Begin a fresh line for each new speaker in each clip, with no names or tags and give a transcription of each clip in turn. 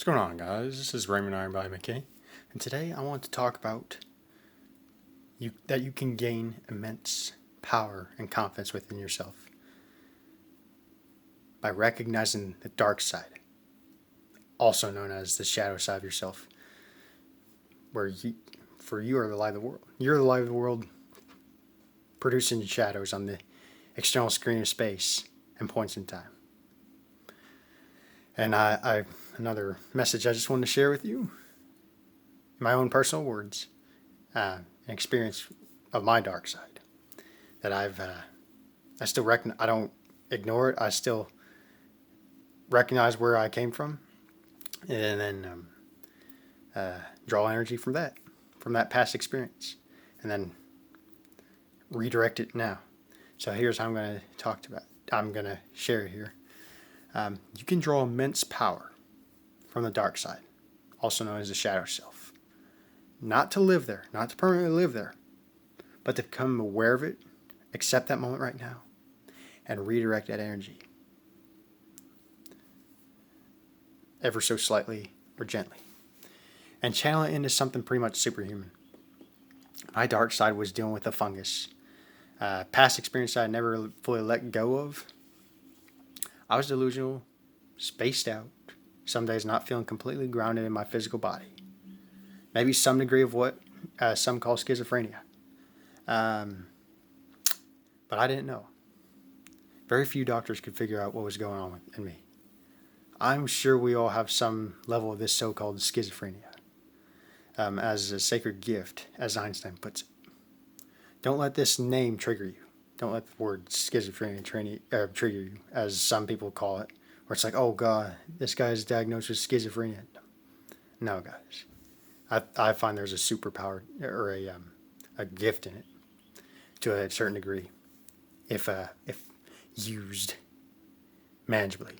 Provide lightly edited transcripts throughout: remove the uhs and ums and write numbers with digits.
What's going on, guys? This is Raymond Ironbody McKay, and today I want to talk about that you can gain immense power and confidence within yourself by recognizing the dark side, also known as the shadow side of yourself, where you are the light of the world. You're the light of the world, producing shadows on the external screen of space and points in time. And another message I just wanted to share with you, in my own personal words, an experience of my dark side that I still reckon I don't ignore it. I still recognize where I came from, and then draw energy from that past experience, and then redirect it now. So here's how I'm going to share it here. You can draw immense power from the dark side, also known as the shadow self. Not to live there, not to permanently live there, but to become aware of it, accept that moment right now, and redirect that energy ever so slightly or gently, and channel it into something pretty much superhuman. My dark side was dealing with a fungus. Past experience I never fully let go of. I was delusional, spaced out, some days not feeling completely grounded in my physical body. Maybe some degree of what some call schizophrenia. But I didn't know. Very few doctors could figure out what was going on in me. I'm sure we all have some level of this so-called schizophrenia, as a sacred gift, as Einstein puts it. Don't let this name trigger you. Don't let the word schizophrenia trigger you, as some people call it, where it's like, oh God, this guy is diagnosed with schizophrenia. No, guys. I find there's a superpower or a gift in it to a certain degree, if used manageably.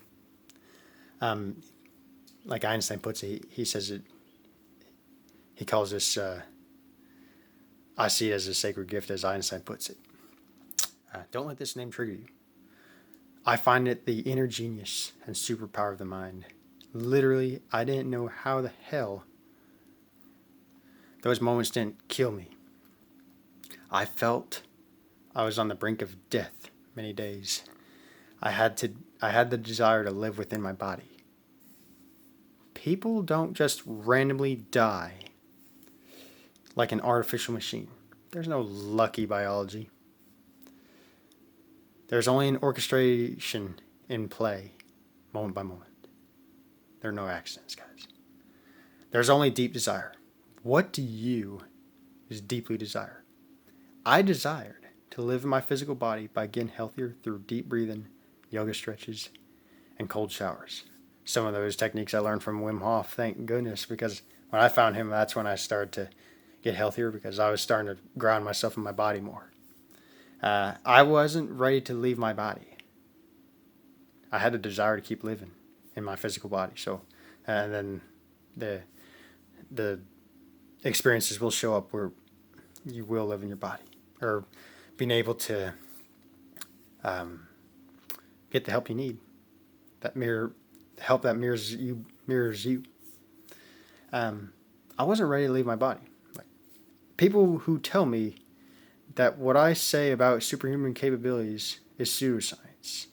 Like Einstein puts it, he says it. He calls this. I see it as a sacred gift, as Einstein puts it. Don't let this name trigger you. I find it the inner genius and superpower of the mind. Literally, I didn't know how the hell those moments didn't kill me. I felt I was on the brink of death many days. I had the desire to live within my body. People don't just randomly die like an artificial machine. There's no lucky biology. There's only an orchestration in play, moment by moment. There are no accidents, guys. There's only deep desire. What do you deeply desire? I desired to live in my physical body by getting healthier through deep breathing, yoga stretches, and cold showers. Some of those techniques I learned from Wim Hof, thank goodness, because when I found him, that's when I started to get healthier, because I was starting to ground myself in my body more. I wasn't ready to leave my body. I had a desire to keep living in my physical body. So, and then the experiences will show up where you will live in your body, or being able to get the help you need. Help that mirrors you. I wasn't ready to leave my body. Like, people who tell me that what I say about superhuman capabilities is pseudo-science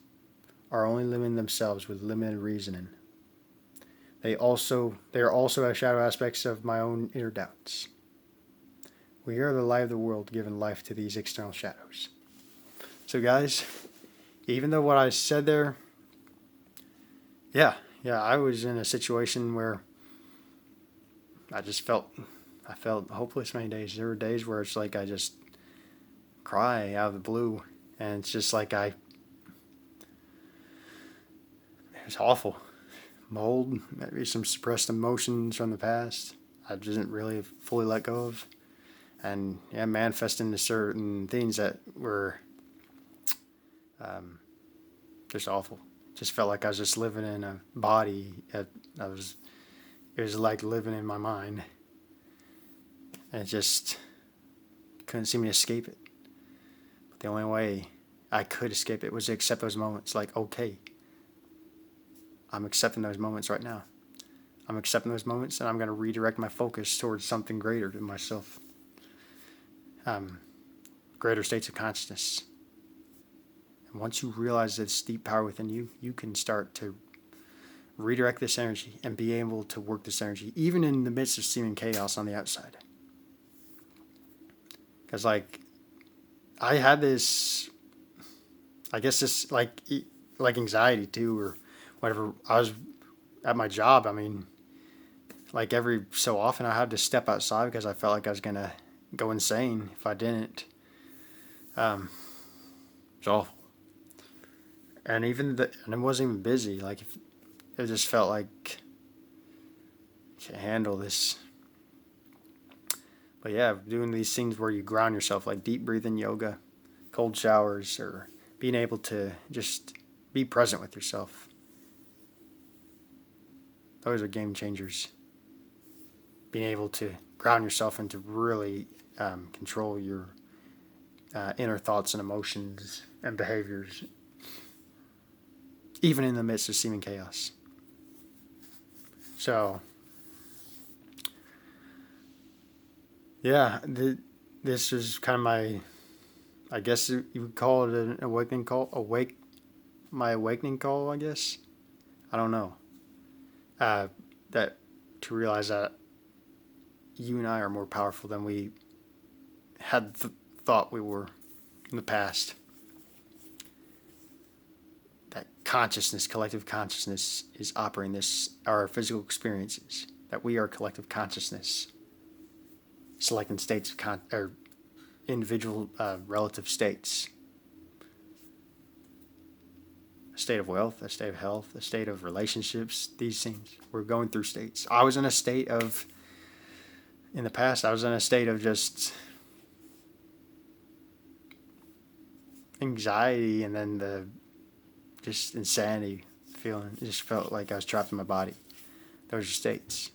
are only limiting themselves with limited reasoning. They are also shadow aspects of my own inner doubts. We are the light of the world, giving life to these external shadows. So guys, even though what I said there, yeah, I was in a situation where I felt hopeless many days. There were days where it's like I just cry out of the blue, and it's just like it was awful. Mold, maybe some suppressed emotions from the past I didn't really fully let go of, and manifesting into certain things that were just awful. Just felt like I was just living in a body. It was like living in my mind, and it just couldn't seem to escape it. The only way I could escape it was to accept those moments. Like, okay, I'm accepting those moments right now. I'm accepting those moments, and I'm going to redirect my focus towards something greater than myself. Greater states of consciousness. And once you realize this deep power within you, you can start to redirect this energy and be able to work this energy, even in the midst of seeming chaos on the outside. Because, like, I had this, I guess this, like anxiety too, or whatever. I was at my job. I mean, like every so often I had to step outside because I felt like I was going to go insane if I didn't. It's awful. And and it wasn't even busy. Like, it just felt like I can't handle this. But yeah, doing these things where you ground yourself, like deep breathing yoga, cold showers, or being able to just be present with yourself. Those are game changers. Being able to ground yourself and to really control your inner thoughts and emotions and behaviors, even in the midst of seeming chaos. So, yeah, this is kind of I guess you would call it an awakening call. My awakening call, I guess. I don't know. That to realize that you and I are more powerful than we had thought we were in the past. That consciousness, collective consciousness, is operating our physical experiences. That we are collective consciousness, selecting states of or individual relative states. A state of wealth, a state of health, a state of relationships. These things, we're going through states. I was in a state of, in the past, I was in a state of just anxiety, and then just insanity feeling. It just felt like I was trapped in my body. Those are states.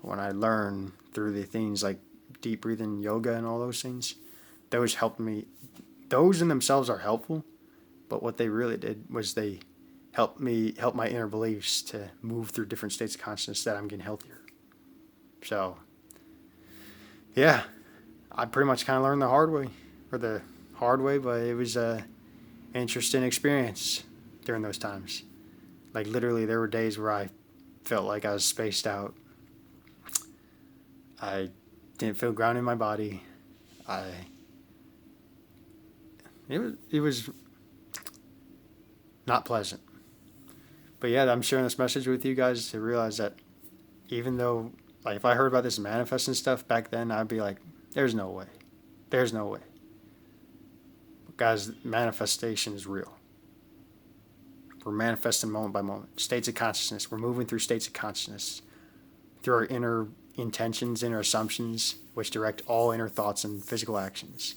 When I learned through the things like deep breathing, yoga, and all those things, those helped me. Those in themselves are helpful, but what they really did was they help my inner beliefs to move through different states of consciousness that I'm getting healthier. So, yeah, I pretty much kind of learned the hard way, but it was an interesting experience during those times. Like, literally, there were days where I felt like I was spaced out. I didn't feel grounded in my body. It was not pleasant. But yeah, I'm sharing this message with you guys to realize that even though, like, if I heard about this manifesting stuff back then, I'd be like, there's no way. There's no way. But guys, manifestation is real. We're manifesting moment by moment. States of consciousness. We're moving through states of consciousness through our inner intentions, inner assumptions, which direct all inner thoughts and physical actions,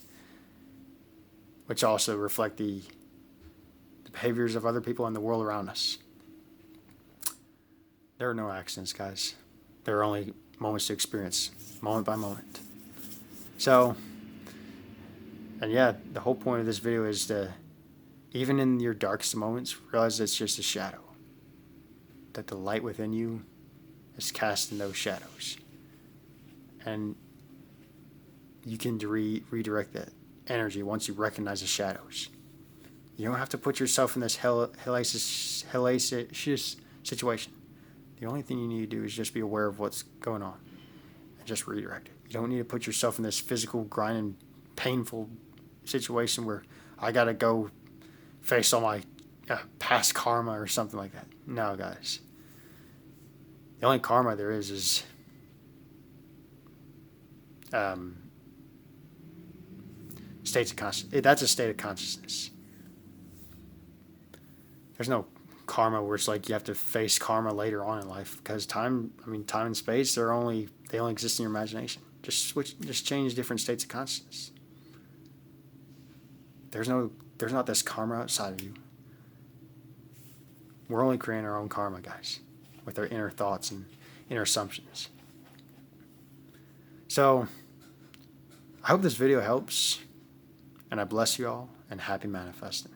which also reflect the behaviors of other people in the world around us. There are no accidents, guys. There are only moments to experience, moment by moment. So, and yeah, the whole point of this video is to, even in your darkest moments, realize it's just a shadow. That the light within you is casting those shadows. And you can redirect that energy once you recognize the shadows. You don't have to put yourself in this hellacious situation. The only thing you need to do is just be aware of what's going on and just redirect it. You don't need to put yourself in this physical, grinding, painful situation where I got to go face all my past karma or something like that. No, guys. The only karma there is states of consciousness. That's a state of consciousness. There's no karma where it's like you have to face karma later on in life, because time and space, they only exist in your imagination. Just change different states of consciousness. There's not this karma outside of you. We're only creating our own karma, guys, with our inner thoughts and inner assumptions. So, I hope this video helps, and I bless you all, and happy manifesting.